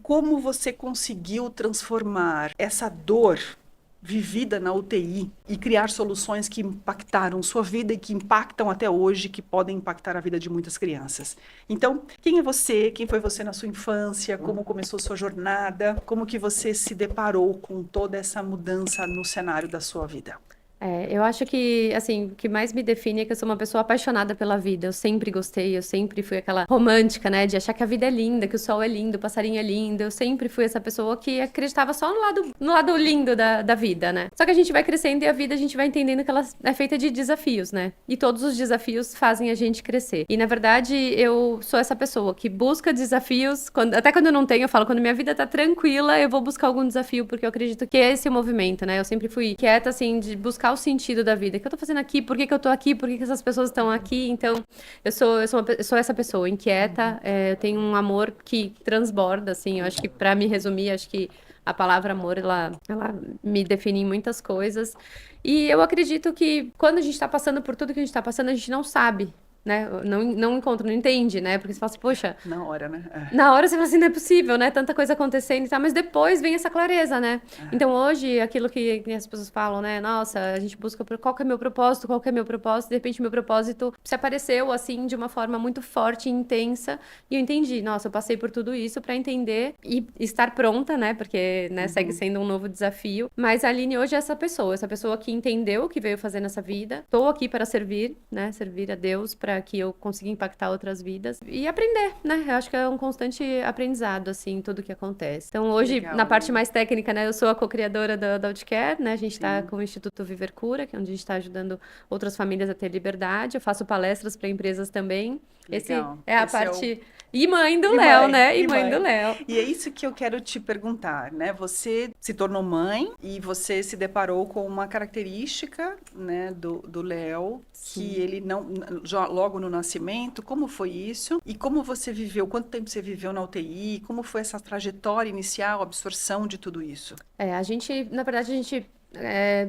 como você conseguiu transformar essa dor vivida na UTI e criar soluções que impactaram sua vida e que impactam até hoje, que podem impactar a vida de muitas crianças. Então, quem é você? Quem foi você na sua infância? Como começou sua jornada? Como que você se deparou com toda essa mudança no cenário da sua vida? Eu acho que, assim, o que mais me define é que eu sou uma pessoa apaixonada pela vida. Eu sempre gostei, eu sempre fui aquela romântica, né, de achar que a vida é linda, que o sol é lindo, o passarinho é lindo. Eu sempre fui essa pessoa que acreditava só no lado lindo da vida, né? Só que a gente vai crescendo e a vida a gente vai entendendo que ela é feita de desafios, né? E todos os desafios fazem a gente crescer. E na verdade, eu sou essa pessoa que busca desafios, até quando eu não tenho, eu falo, quando minha vida tá tranquila, eu vou buscar algum desafio, porque eu acredito que é esse o movimento, né? Eu sempre fui quieta, assim, de buscar o sentido da vida. O que eu tô fazendo aqui? Por que que eu tô aqui? Por que que essas pessoas estão aqui? Então, eu sou essa pessoa inquieta, eu tenho um amor que transborda, assim, eu acho que pra me resumir, acho que a palavra amor, ela me define em muitas coisas. E eu acredito que quando a gente tá passando por tudo que a gente tá passando, a gente não sabe, né? Não encontra, não entende, né? Porque você fala assim, poxa, Na hora, né? na hora você fala assim, não é possível, né? Tanta coisa acontecendo e tal, mas depois vem essa clareza, né? Então hoje, aquilo que as pessoas falam, né? Nossa, a gente busca qual que é meu propósito, qual que é meu propósito, de repente meu propósito se apareceu assim de uma forma muito forte e intensa, e eu entendi, nossa, eu passei por tudo isso pra entender e estar pronta, né? Porque, né, segue Uhum. sendo um novo desafio. Mas a Aline hoje é essa pessoa que entendeu o que veio fazer nessa vida. Tô aqui para servir, né? Servir a Deus para que eu consiga impactar outras vidas e aprender, né? Eu acho que é um constante aprendizado, assim, tudo que acontece. Então, Que hoje, na legal, parte Lili. mais técnica, né, eu sou a co-criadora da Outcare, né? A gente está Sim, com o Instituto Viver Cura, que é onde a gente está ajudando outras famílias a ter liberdade. Eu faço palestras para empresas também. que Esse legal. é a Esse é o parte. E mãe do E Léo, mãe, né? E e mãe do mãe. Léo. E é isso que eu quero te perguntar, né? Você se tornou mãe e você se deparou com uma característica, né, do Léo, que Sim. ele não, já logo no nascimento, como foi isso? E como você viveu? Quanto tempo você viveu na UTI? Como foi essa trajetória inicial, a absorção de tudo isso? A gente, na verdade, a gente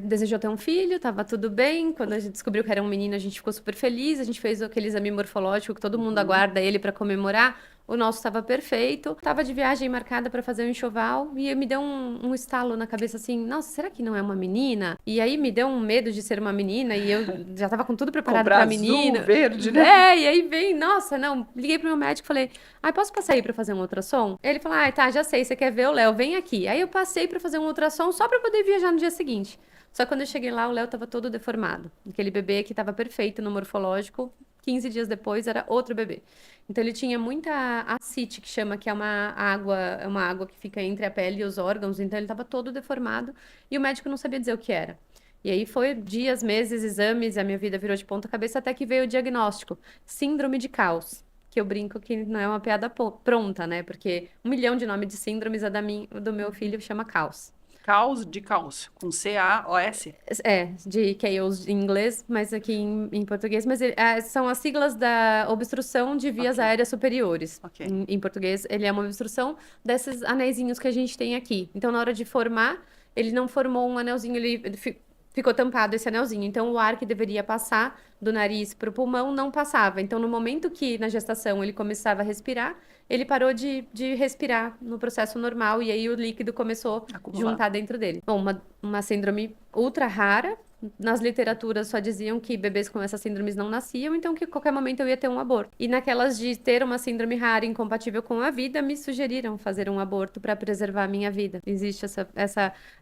desejou ter um filho, tava tudo bem. Quando a gente descobriu que era um menino, a gente ficou super feliz. A gente fez aquele exame morfológico que todo mundo Uhum. aguarda ele para comemorar. O nosso estava perfeito. Tava de viagem marcada para fazer um enxoval e me deu um estalo na cabeça assim: nossa, será que não é uma menina? E aí me deu um medo de ser uma menina e eu já tava com tudo preparado Comprar para azul, menina. verde, né? E aí vem, nossa, não. Liguei pro meu médico e falei: ai, posso passar aí pra fazer um ultrassom? Ele falou: ai, tá, já sei, você quer ver o Léo, vem aqui. Aí eu passei pra fazer um ultrassom só pra poder viajar no dia seguinte. Só que quando eu cheguei lá, o Léo tava todo deformado. Aquele bebê que tava perfeito no morfológico, 15 dias depois era outro bebê. Então ele tinha muita ascite, que chama, que é uma água que fica entre a pele e os órgãos, então ele tava todo deformado e o médico não sabia dizer o que era. E aí foi dias, meses, exames, a minha vida virou de ponta cabeça até que veio o diagnóstico, síndrome de Caos. Que eu brinco que não é uma piada pronta, né? Porque 1 milhão de nomes de síndromes, do meu filho chama Caos. Caos de caos, com C-A-O-S. É, de Chaos em inglês, mas aqui em português. Mas são as siglas da obstrução de vias Ok, aéreas superiores. ok. Em português, ele é uma obstrução desses anéisinhos que a gente tem aqui. Então, na hora de formar, ele não formou um anelzinho, ficou tampado esse anelzinho. Então, o ar que deveria passar do nariz para o pulmão não passava. Então, no momento que na gestação ele começava a respirar, ele parou de respirar no processo normal e aí o líquido começou a Acumular. juntar dentro dele. Bom, uma síndrome ultra rara. Nas literaturas só diziam que bebês com essas síndromes não nasciam, então que a qualquer momento eu ia ter um aborto. E naquelas de ter uma síndrome rara incompatível com a vida, me sugeriram fazer um aborto para preservar a minha vida. Existe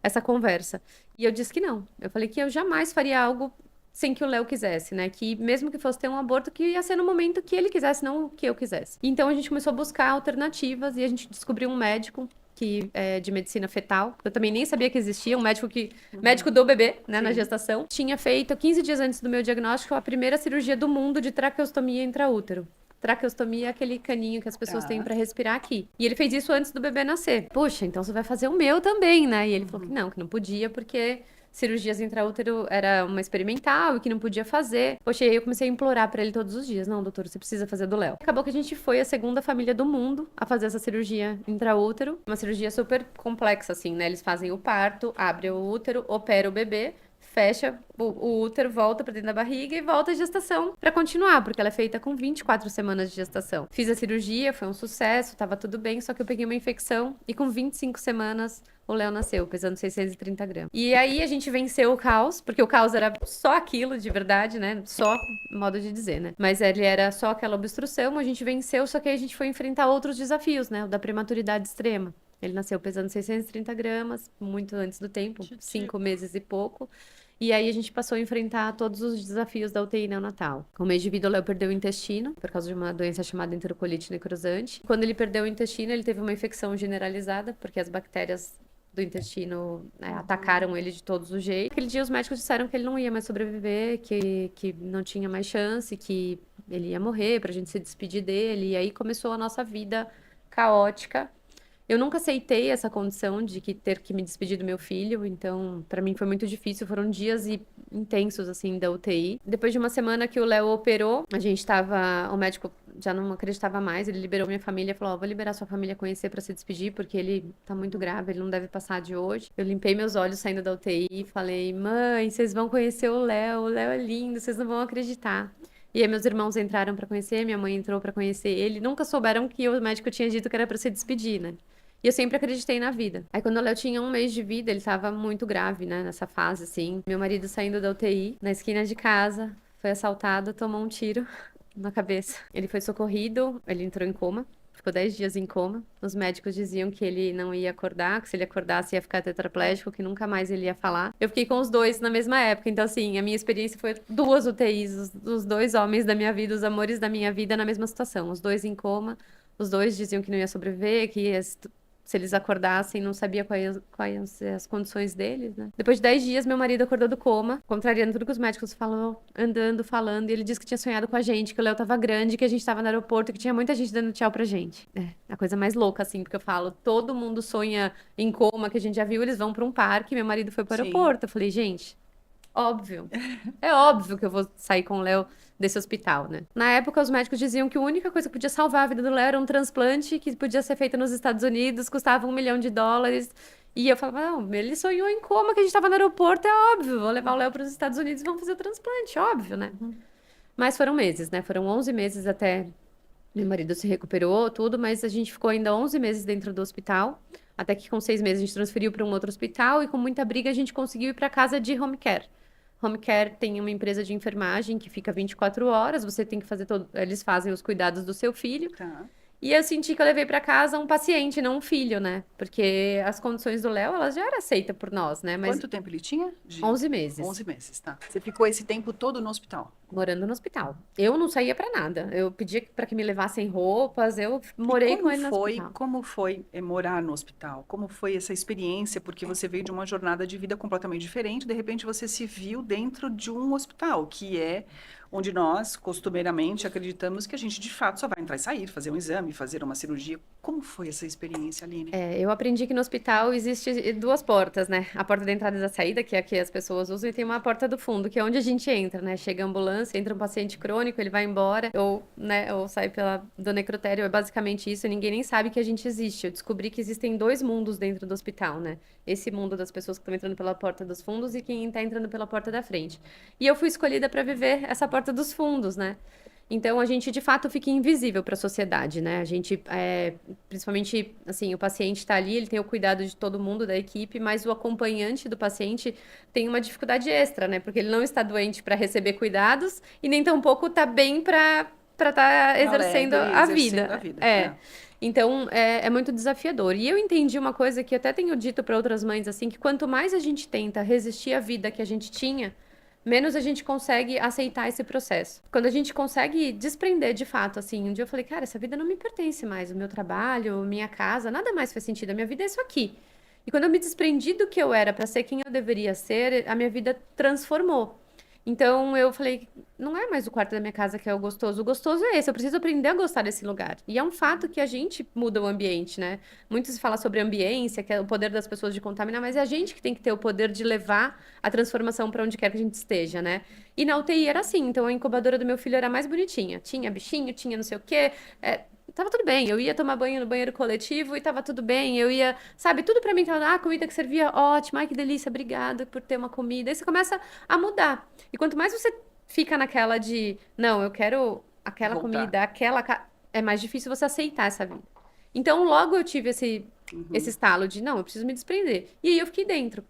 essa conversa. E eu disse que não. Eu falei que eu jamais faria algo sem que o Léo quisesse, né? Que mesmo que fosse ter um aborto, que ia ser no momento que ele quisesse, não que eu quisesse. Então a gente começou a buscar alternativas e a gente descobriu um médico que é de medicina fetal. Eu também nem sabia que existia, um médico médico do bebê, né, na Sim. gestação. Tinha feito 15 dias antes do meu diagnóstico a primeira cirurgia do mundo de traqueostomia intraútero. Traqueostomia é aquele caninho que as pessoas têm Tá. para respirar aqui. E ele fez isso antes do bebê nascer. Puxa, então você vai fazer o meu também, né? E ele falou que não podia porque cirurgias intraútero era uma experimental e que não podia fazer. Poxa, e aí eu comecei a implorar pra ele todos os dias: não, doutor, você precisa fazer do Léo. Acabou que a gente foi a segunda família do mundo a fazer essa cirurgia intraútero. Uma cirurgia super complexa, assim, né? Eles fazem o parto, abrem o útero, opera o bebê, fecha o útero, volta pra dentro da barriga e volta a gestação pra continuar, porque ela é feita com 24 semanas de gestação. Fiz a cirurgia, foi um sucesso, tava tudo bem, só que eu peguei uma infecção e com 25 semanas o Léo nasceu, pesando 630 gramas. E aí a gente venceu o caos, porque o caos era só aquilo de verdade, né? Só modo de dizer, né? Mas ele era só aquela obstrução, a gente venceu, só que aí a gente foi enfrentar outros desafios, né? O da prematuridade extrema. Ele nasceu pesando 630 gramas, muito antes do tempo, 5 meses e pouco. E aí a gente passou a enfrentar todos os desafios da UTI neonatal. Com o mês de vida, o Léo perdeu o intestino, por causa de uma doença chamada enterocolite necrosante. Quando ele perdeu o intestino, ele teve uma infecção generalizada, porque as bactérias do intestino, né, atacaram ele de todos os jeitos. Aquele dia os médicos disseram que ele não ia mais sobreviver, que não tinha mais chance, que ele ia morrer, pra gente se despedir dele. E aí começou a nossa vida caótica. Eu nunca aceitei essa condição de ter que me despedir do meu filho, então para mim foi muito difícil, foram dias intensos assim da UTI. Depois de uma semana que o Léo operou, o médico já não acreditava mais, ele liberou minha família, falou: "Ó, vou liberar sua família a conhecer para se despedir, porque ele tá muito grave, ele não deve passar de hoje". Eu limpei meus olhos saindo da UTI e falei: "Mãe, vocês vão conhecer o Léo é lindo, vocês não vão acreditar". E aí meus irmãos entraram para conhecer, minha mãe entrou para conhecer ele, nunca souberam que o médico tinha dito que era para se despedir, né? E eu sempre acreditei na vida. Aí quando o Léo tinha um mês de vida, ele tava muito grave, né? Nessa fase, assim. Meu marido saindo da UTI, na esquina de casa, foi assaltado, tomou um tiro na cabeça. Ele foi socorrido, ele entrou em coma. Ficou 10 dias em coma. Os médicos diziam que ele não ia acordar, que se ele acordasse ia ficar tetraplégico, que nunca mais ele ia falar. Eu fiquei com os dois na mesma época. Então, assim, a minha experiência foi 2 UTIs, os 2 homens da minha vida, os amores da minha vida na mesma situação. Os 2 em coma, os 2 diziam que não ia sobreviver, que se eles acordassem, não sabia quais iam ser as condições deles, né? Depois de 10 dias, meu marido acordou do coma, contrariando tudo que os médicos falam, andando, falando, e ele disse que tinha sonhado com a gente, que o Léo tava grande, que a gente tava no aeroporto, que tinha muita gente dando tchau pra gente. É, a coisa mais louca, assim, porque eu falo, todo mundo sonha em coma, que a gente já viu, eles vão pra um parque, meu marido foi pro aeroporto. Eu falei, gente, óbvio. É óbvio que eu vou sair com o Léo desse hospital, né? Na época, os médicos diziam que a única coisa que podia salvar a vida do Léo era um transplante que podia ser feito nos Estados Unidos, custava $1 milhão. E eu falava, não, ele sonhou em coma, que a gente tava no aeroporto, é óbvio, vou levar o Léo para os Estados Unidos e vamos fazer o transplante, óbvio, né? Mas foram meses, né? Foram 11 meses até meu marido se recuperou, tudo, mas a gente ficou ainda 11 meses dentro do hospital, até que com 6 meses a gente transferiu para um outro hospital e com muita briga a gente conseguiu ir para casa de home care. Home care tem uma empresa de enfermagem que fica 24 horas, você tem que fazer eles fazem os cuidados do seu filho. Tá. E eu senti que eu levei pra casa um paciente, não um filho, né? Porque as condições do Léo, elas já eram aceitas por nós, né? Mas Quanto tempo ele tinha? 11 meses. 11 meses, tá. Você ficou esse tempo todo no hospital? Morando no hospital. Eu não saía pra nada. Eu pedia pra que me levassem roupas, eu morei com ele no hospital. Como foi morar no hospital? Como foi essa experiência? Porque você veio de uma jornada de vida completamente diferente, de repente você se viu dentro de um hospital, que é onde nós, costumeiramente, acreditamos que a gente, de fato, só vai entrar e sair, fazer um exame, fazer uma cirurgia. Como foi essa experiência, Aline? Eu aprendi que no hospital existe 2 portas, né? A porta da entrada e da saída, que é a que as pessoas usam, e tem uma porta do fundo, que é onde a gente entra, né? Chega a ambulância, entra um paciente crônico, ele vai embora, ou sai do necrotério, é basicamente isso, ninguém nem sabe que a gente existe. Eu descobri que existem 2 mundos dentro do hospital, né? Esse mundo das pessoas que estão entrando pela porta dos fundos e quem está entrando pela porta da frente. E eu fui escolhida para viver essa porta dos fundos, né? Então, a gente, de fato, fica invisível para a sociedade, né? A gente, principalmente, assim, o paciente está ali, ele tem o cuidado de todo mundo da equipe, mas o acompanhante do paciente tem uma dificuldade extra, né? Porque ele não está doente para receber cuidados e nem tampouco está bem para estar exercendo a vida. Então, é muito desafiador. E eu entendi uma coisa que eu até tenho dito para outras mães, assim, que quanto mais a gente tenta resistir à vida que a gente tinha, menos a gente consegue aceitar esse processo. Quando a gente consegue desprender de fato, assim, um dia eu falei, cara, essa vida não me pertence mais, o meu trabalho, minha casa, nada mais faz sentido, a minha vida é isso aqui. E quando eu me desprendi do que eu era para ser quem eu deveria ser, a minha vida transformou. Então eu falei, não é mais o quarto da minha casa que é o gostoso é esse, eu preciso aprender a gostar desse lugar. E é um fato que a gente muda o ambiente, né? Muito se fala sobre ambiência, que é o poder das pessoas de contaminar, mas é a gente que tem que ter o poder de levar a transformação para onde quer que a gente esteja, né? E na UTI era assim, então a incubadora do meu filho era mais bonitinha. Tinha bichinho, tinha não sei o quê, tava tudo bem. Eu ia tomar banho no banheiro coletivo e tava tudo bem. Eu ia, sabe, tudo pra mim tava, a comida que servia, ótima, ai que delícia, obrigada por ter uma comida. Aí você começa a mudar. E quanto mais você fica naquela de, não, eu quero aquela Voltar. comida, é mais difícil você aceitar essa vida. Então, logo eu tive esse estalo de, não, eu preciso me desprender. E aí eu fiquei dentro.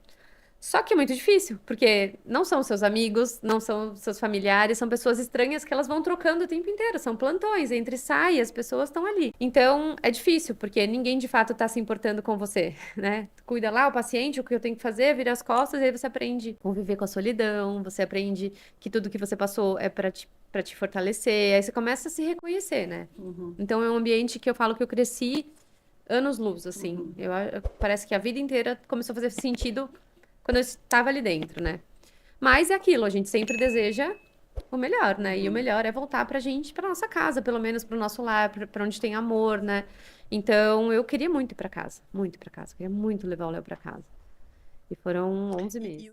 Só que é muito difícil, porque não são seus amigos, não são seus familiares, são pessoas estranhas que elas vão trocando o tempo inteiro, são plantões, entre e sai, as pessoas estão ali. Então, é difícil, porque ninguém de fato tá se importando com você, né? Cuida lá o paciente, o que eu tenho que fazer, é virar as costas, e aí você aprende a conviver com a solidão, você aprende que tudo que você passou é pra te fortalecer, aí você começa a se reconhecer, né? Então, é um ambiente que eu falo que eu cresci anos-luz, assim. Parece que a vida inteira começou a fazer sentido quando eu estava ali dentro, né? Mas é aquilo, a gente sempre deseja o melhor, né? E o melhor é voltar pra gente, pra nossa casa, pelo menos pro nosso lar, pra onde tem amor, né? Então, eu queria muito ir pra casa, muito ir pra casa. Queria muito levar o Léo pra casa. E foram 11 E, meses.